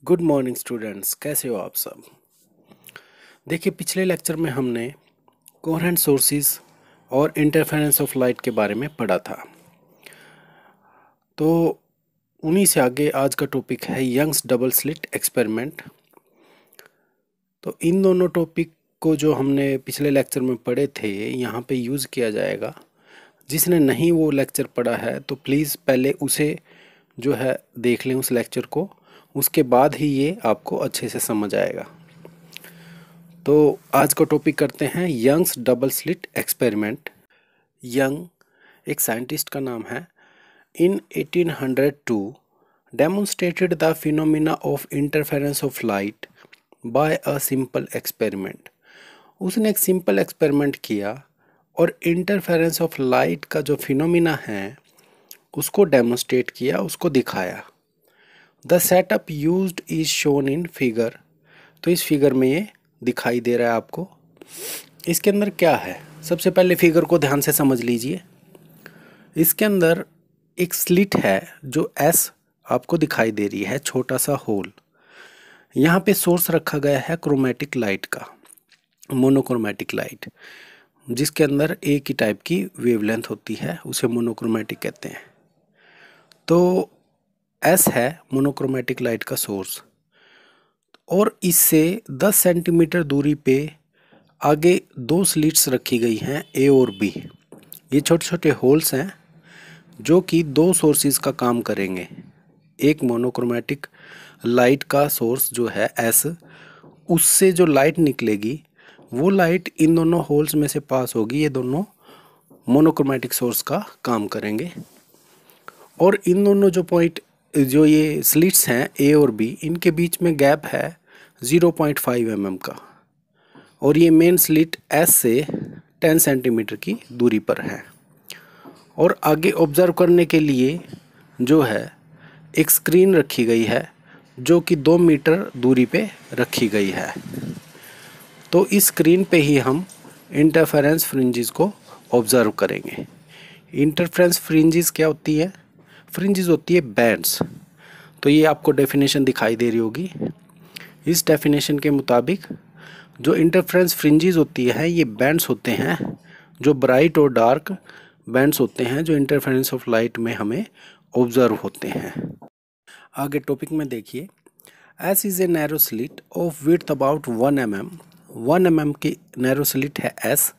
Good morning students, कैसे हो आप सब। देखिए, पिछले लेक्चर में हमने कोहेरेंट सोर्सेज और इंटरफेरेंस ऑफ लाइट के बारे में पढ़ा था। तो उन्हीं से आगे आज का टॉपिक है यंग्स डबल स्लिट एक्सपेरिमेंट। तो इन दोनों टॉपिक को जो हमने पिछले लेक्चर में पढ़े थे यहाँ पे यूज़ किया जाएगा। जिसने नहीं वो लेक्चर पढ़ा है तो प्लीज़ पहले उसे जो है देख लें उस लेक्चर को, उसके बाद ही ये आपको अच्छे से समझ आएगा। तो आज का टॉपिक करते हैं Young's double slit experiment. Young एक साइंटिस्ट का नाम है। In 1802 demonstrated the phenomena of interference of light by a simple experiment. उसने एक सिंपल एक्सपेरिमेंट किया और इंटरफेरेंस ऑफ लाइट का जो फिनोमिना है उसको डेमोन्स्ट्रेट किया, उसको दिखाया। The setup used is shown in figure. तो इस फिगर में ये दिखाई दे रहा है आपको। इसके अंदर क्या है, सबसे पहले फिगर को ध्यान से समझ लीजिए। इसके अंदर एक स्लिट है जो एस आपको दिखाई दे रही है, छोटा सा होल। यहाँ पे सोर्स रखा गया है क्रोमेटिक लाइट का, मोनोक्रोमेटिक लाइट, जिसके अंदर एक ही टाइप की वेवलेंथ होती है, उसे मोनोक्रोमेटिक कहते हैं। तो एस है मोनोक्रोमेटिक लाइट का सोर्स, और इससे 10 सेंटीमीटर दूरी पे आगे दो स्लिट्स रखी गई हैं, ए और बी। ये छोटे छोटे होल्स हैं जो कि दो सोर्सेज का काम करेंगे। एक मोनोक्रोमेटिक लाइट का सोर्स जो है एस, उससे जो लाइट निकलेगी वो लाइट इन दोनों होल्स में से पास होगी। ये दोनों मोनोक्रोमेटिक सोर्स का काम करेंगे। और इन दोनों जो पॉइंट, जो ये स्लिट्स हैं ए और बी, इनके बीच में गैप है 0.5 mm का, और ये मेन स्लिट एस से 10 सेंटीमीटर की दूरी पर है। और आगे ऑब्जर्व करने के लिए जो है एक स्क्रीन रखी गई है जो कि 2 मीटर दूरी पे रखी गई है। तो इस स्क्रीन पे ही हम इंटरफेरेंस फ्रिंजेस को ऑब्जर्व करेंगे। इंटरफेरेंस फ्रिंजेस क्या होती है? फ्रिंजेस होती है बैंड्स। तो ये आपको डेफिनेशन दिखाई दे रही होगी। इस डेफिनेशन के मुताबिक जो इंटरफेरेंस फ्रिंजेस होती है ये बैंड्स होते हैं, जो ब्राइट और डार्क बैंड्स होते हैं, जो इंटरफेरेंस ऑफ लाइट में हमें ऑब्जर्व होते हैं। आगे टॉपिक में देखिए, S is a narrow slit of width about 1 mm। 1 mm की नैरो स्लिट है एस,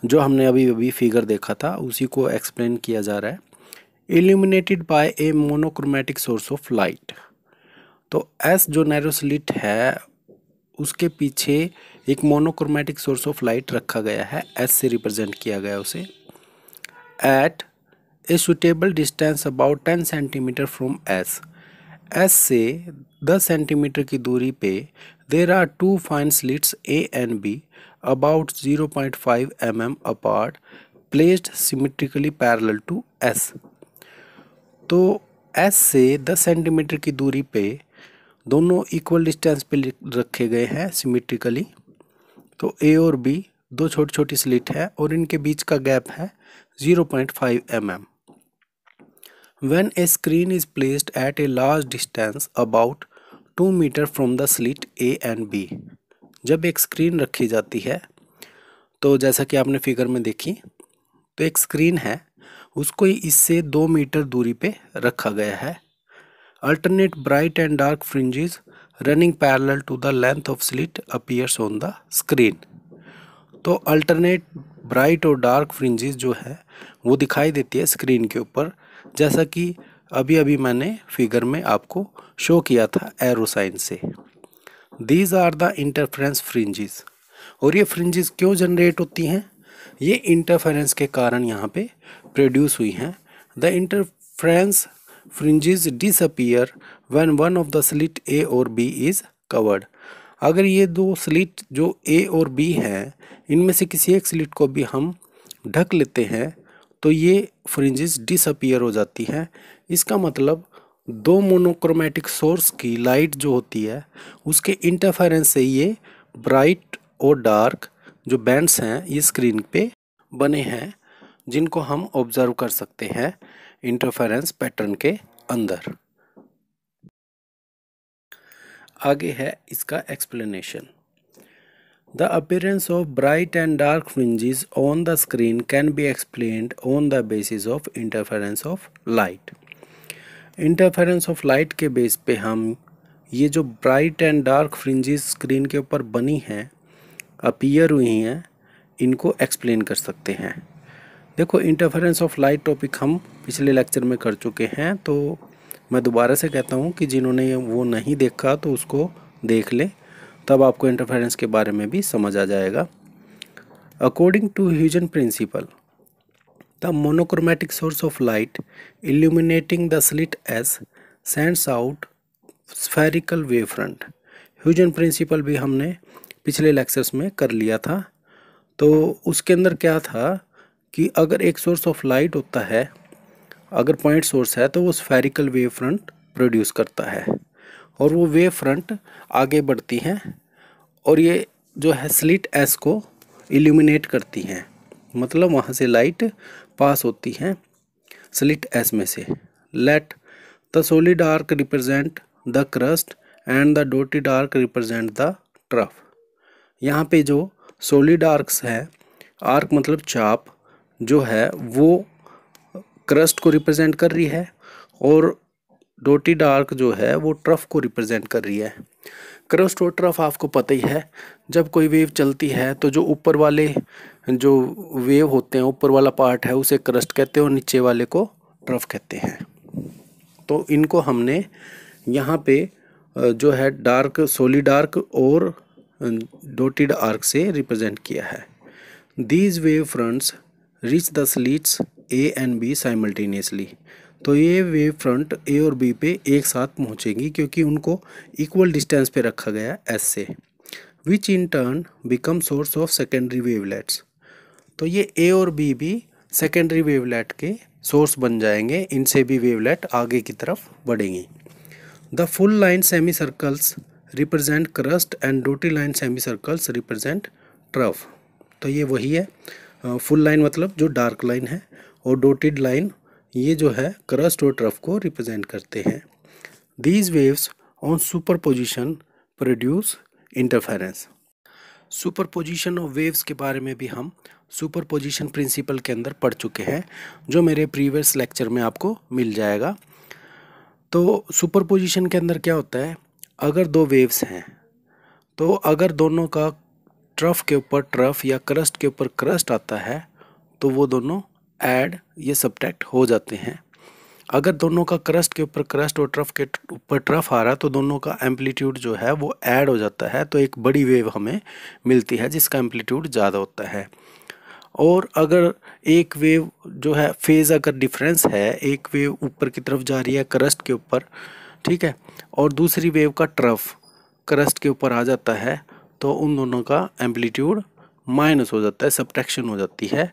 जो हमने अभी अभी फिगर देखा था उसी को एक्सप्लेन किया जा रहा है। Illuminated by a monochromatic source of light. तो एस जो नैरो स्लिट है उसके पीछे एक मोनोक्रोमेटिक सोर्स ऑफ लाइट रखा गया है, एस से रिप्रेजेंट किया गया उसे। At a suitable distance about 10 centimetre from S. S से 10 सेंटीमीटर की दूरी पे there are two fine slits A and B about 0.5 mm apart, placed symmetrically parallel to S. तो एस से 10 सेंटीमीटर की दूरी पे दोनों इक्वल डिस्टेंस पे रखे गए हैं सिमेट्रिकली। तो ए और बी दो छोटी छोटी स्लिट है और इनके बीच का गैप है 0.5 mm। When a screen is placed at a large distance about 2 metre from the slit A and B। जब एक स्क्रीन रखी जाती है, तो जैसा कि आपने फिगर में देखी, तो एक स्क्रीन है, उसको इससे 2 मीटर दूरी पे रखा गया है। Alternate bright and dark fringes running parallel to the length of slit appears on the screen. तो अल्टरनेट ब्राइट और डार्क फ्रिंजेस जो है वो दिखाई देती है स्क्रीन के ऊपर, जैसा कि अभी अभी मैंने फिगर में आपको शो किया था एरो साइन से। These are the interference fringes. और ये फ्रिंजेस क्यों जनरेट होती हैं? ये इंटरफेरेंस के कारण यहाँ पे प्रोड्यूस हुई हैं। The interference fringes disappear when one of the slit A और बी इज कवर्ड। अगर ये दो स्लिट जो ए और बी हैं, इनमें से किसी एक स्लिट को भी हम ढक लेते हैं तो ये फ्रिंजेस डिसअपीयर हो जाती हैं। इसका मतलब दो मोनोक्रोमेटिक सोर्स की लाइट जो होती है उसके इंटरफेरेंस से ये ब्राइट और डार्क जो बैंड्स हैं ये स्क्रीन पे बने हैं, जिनको हम ऑब्जर्व कर सकते हैं इंटरफेरेंस पैटर्न के अंदर। आगे है इसका explanation. The appearance of bright and dark fringes on the screen can be explained on the basis of interference of light. Interference of light के बेस पे हम ये जो bright and dark fringes screen के ऊपर बनी हैं, अपीयर हुई हैं, इनको एक्सप्लेन कर सकते हैं। देखो, इंटरफेरेंस ऑफ लाइट टॉपिक हम पिछले लेक्चर में कर चुके हैं, तो मैं दोबारा से कहता हूँ कि जिन्होंने वो नहीं देखा तो उसको देख लें, तब आपको इंटरफेरेंस के बारे में भी समझ आ जाएगा। According to Huygens principle, the monochromatic source of light illuminating the slit S sends out spherical wavefront। Huygens principle भी हमने पिछले लेक्चर्स में कर लिया था। तो उसके अंदर क्या था कि अगर एक सोर्स ऑफ लाइट होता है, अगर पॉइंट सोर्स है, तो वो स्फेरिकल वेव फ्रंट प्रोड्यूस करता है और वो वेव फ्रंट आगे बढ़ती हैं और ये जो है स्लिट एस को इल्यूमिनेट करती हैं, मतलब वहाँ से लाइट पास होती हैं स्लिट एस में से। Let the solid arc represent the crust and the dotted arc represent the trough. यहाँ पे जो सॉलिड आर्क्स है, आर्क मतलब चाप जो है, वो क्रस्ट को रिप्रेजेंट कर रही है और डॉटेड आर्क जो है वो ट्रफ को रिप्रेजेंट कर रही है। क्रस्ट और ट्रफ आपको पता ही है, जब कोई वेव चलती है तो जो ऊपर वाले जो वेव होते हैं, ऊपर वाला पार्ट है, उसे क्रस्ट कहते हैं और नीचे वाले को ट्रफ कहते हैं। तो इनको हमने यहाँ पे जो है डार्क, सॉलिड आर्क और डॉटेड आर्क से रिप्रेजेंट किया है। These wave fronts reach the slits A and B simultaneously. तो ये वेव फ्रंट ए और बी पे एक साथ पहुँचेंगी क्योंकि उनको इक्वल डिस्टेंस पे रखा गया एस से, which in turn become source of secondary wavelets. तो ये ए और बी भी सेकेंडरी वेवलेट के सोर्स बन जाएंगे, इनसे भी वेवलेट आगे की तरफ बढ़ेंगी। The full line semi circles represent crust and dotted line semi circles represent trough. तो ये वही है, फुल लाइन मतलब जो डार्क लाइन है और डॉटेड लाइन ये जो है क्रस्ट और ट्रफ को रिप्रेजेंट करते हैं। These waves on superposition produce interference. Superposition of waves के बारे में भी हम सुपरपोजिशन प्रिंसिपल के अंदर पढ़ चुके हैं, जो मेरे प्रीवियस लेक्चर में आपको मिल जाएगा। तो सुपरपोजिशन के अंदर क्या होता है, अगर दो वेव्स हैं तो अगर दोनों का ट्रफ के ऊपर ट्रफ या क्रस्ट के ऊपर क्रस्ट आता है तो वो दोनों ऐड या सब्ट्रैक्ट हो जाते हैं। अगर दोनों का क्रस्ट के ऊपर क्रस्ट और ट्रफ के ऊपर ट्रफ आ रहा तो दोनों का एम्पलीट्यूड जो है वो ऐड हो जाता है, तो एक बड़ी वेव हमें मिलती है जिसका एम्पलीट्यूड ज़्यादा होता है। और अगर एक वेव जो है फेज़ अगर डिफरेंस है, एक वेव ऊपर की तरफ जा रही है क्रस्ट के ऊपर, ठीक है, और दूसरी वेव का ट्रफ क्रस्ट के ऊपर आ जाता है, तो उन दोनों का एम्पलीट्यूड माइनस हो जाता है, सब्ट्रैक्शन हो जाती है,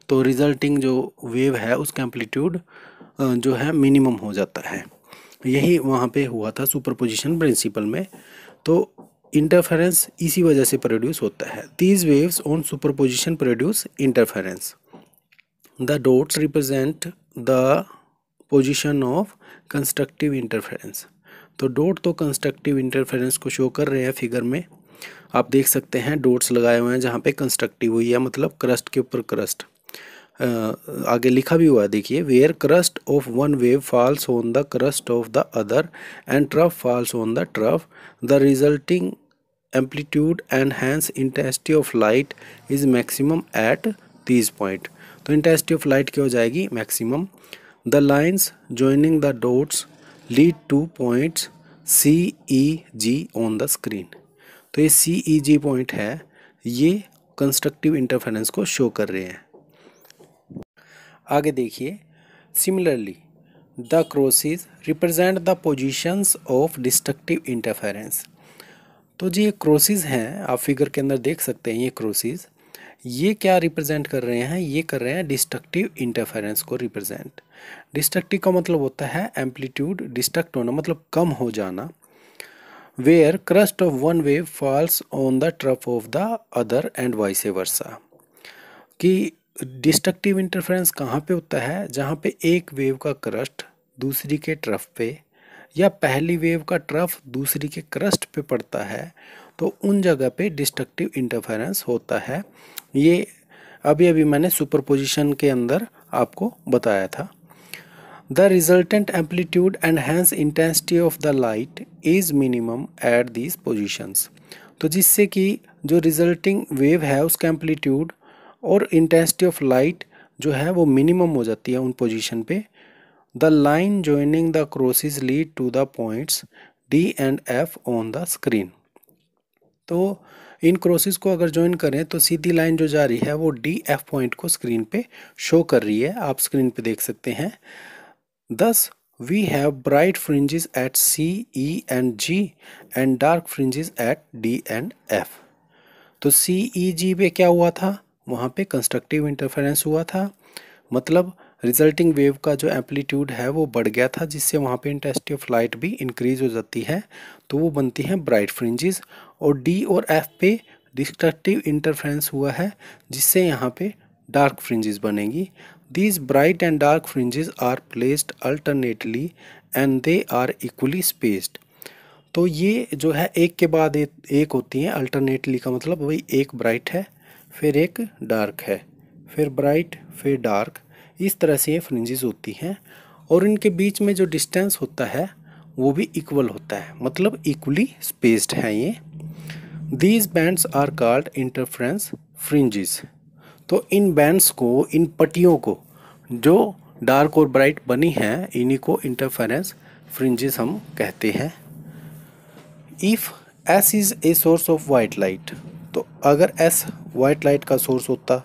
तो रिजल्टिंग जो वेव है उसका एम्पलीट्यूड जो है मिनिमम हो जाता है। यही वहाँ पे हुआ था सुपरपोजिशन प्रिंसिपल में। तो इंटरफेरेंस इसी वजह से प्रोड्यूस होता है। These waves on superposition produce interference. The dots represent the position of constructive interference. तो डॉट तो कंस्ट्रक्टिव इंटरफेरेंस को शो कर रहे हैं फिगर में, आप देख सकते हैं डॉट्स लगाए हुए हैं जहाँ पे कंस्ट्रक्टिव हुई है, मतलब क्रस्ट के ऊपर क्रस्ट। आगे लिखा भी हुआ है, देखिए, where crest of one wave falls on the crest of the other and trough falls on the trough, the resulting amplitude and hence intensity of light is maximum at these point. तो intensity of light क्या हो जाएगी, maximum. The lines joining the dots lead to points C E G on the screen. तो ये सी E जी point है, ये constructive interference को show कर रहे हैं। आगे देखिए, similarly the crosses represent the positions of destructive interference. तो जी ये क्रॉसेस हैं, आप फिगर के अंदर देख सकते हैं, ये क्रॉसेस ये क्या रिप्रेजेंट कर रहे हैं, ये कर रहे हैं डिस्ट्रक्टिव इंटरफेरेंस को रिप्रेजेंट। डिस्ट्रक्टिव का मतलब होता है एम्पलीट्यूड, डिस्ट्रक्ट होना मतलब कम हो जाना। Where crest of one wave falls on the trough of the other and vice versa. कि डिस्ट्रक्टिव इंटरफेरेंस कहाँ पे होता है, जहाँ पे एक वेव का क्रस्ट दूसरी के ट्रफ पे या पहली वेव का ट्रफ दूसरी के क्रस्ट पे पड़ता है तो उन जगह पे डिस्ट्रक्टिव इंटरफेरेंस होता है। ये अभी अभी मैंने सुपरपोजिशन के अंदर आपको बताया था। The resultant amplitude and hence intensity of the light is minimum at these positions. तो जिससे कि जो रिजल्टिंग वेव है उसका एम्पलीट्यूड और इंटेंसिटी ऑफ लाइट जो है वो मिनिमम हो जाती है उन पोजीशन पे। The line joining the crosses lead to the points D and F on the screen. तो इन क्रॉसेस को अगर ज्वाइन करें तो सीधी लाइन जो जा रही है वो डी एफ पॉइंट को स्क्रीन पे शो कर रही है, आप स्क्रीन पे देख सकते हैं। दस we have bright fringes at C, E and G and dark fringes at D and F। तो C, E, G पे क्या हुआ था, वहाँ पे कंस्ट्रक्टिव इंटरफेरेंस हुआ था, मतलब रिजल्टिंग वेव का जो एम्पलीट्यूड है वो बढ़ गया था जिससे वहाँ पे इंटेंसिटी ऑफ लाइट भी इंक्रीज हो जाती है, तो वो बनती हैं ब्राइट फ्रिंजेस। और D और F पे डिस्ट्रक्टिव इंटरफेरेंस हुआ है जिससे यहाँ पे डार्क फ्रिंजेस बनेगी। These bright and dark fringes are placed alternately and they are equally spaced। तो ये जो है एक के बाद एक होती हैं, अल्टरनेटली का मतलब वही एक ब्राइट है फिर एक डार्क है फिर ब्राइट फिर डार्क, इस तरह से ये फ्रिंजेस होती हैं। और इनके बीच में जो डिस्टेंस होता है वो भी इक्वल होता है, मतलब इक्वली स्पेस्ड है ये। These bands are called interference fringes। तो इन बैंड्स को, इन पट्टियों को जो डार्क और ब्राइट बनी हैं इन्हीं को इंटरफेरेंस फ्रिंजेस हम कहते हैं। If S is a source of white light, तो अगर एस वाइट लाइट का सोर्स होता,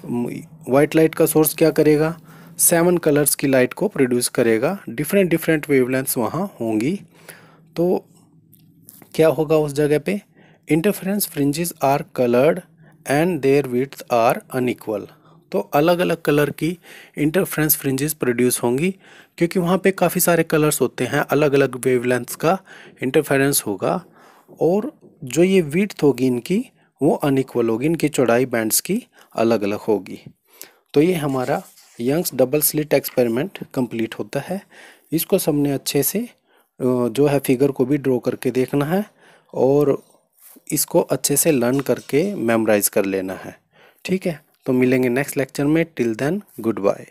वाइट लाइट का सोर्स क्या करेगा, 7 कलर्स की लाइट को प्रोड्यूस करेगा, डिफरेंट डिफरेंट वेवलेंथ्स वहाँ होंगी। तो क्या होगा उस जगह पे, interference fringes are coloured and their width are unequal. तो अलग अलग कलर की इंटरफेरेंस फ्रिंजेस प्रोड्यूस होंगी क्योंकि वहाँ पे काफ़ी सारे कलर्स होते हैं, अलग अलग वेवलेंथ्स का इंटरफेरेंस होगा और जो ये विड्थ होगी इनकी वो अनइक्वल होगी, इनकी चौड़ाई बैंड्स की अलग अलग होगी। तो ये हमारा Young's double slit experiment complete होता है। इसको सबने अच्छे से जो है फिगर को भी ड्रॉ करके देखना है और इसको अच्छे से लर्न करके मेमोराइज कर लेना है। ठीक है, तो मिलेंगे नेक्स्ट लेक्चर में। Till then good bye.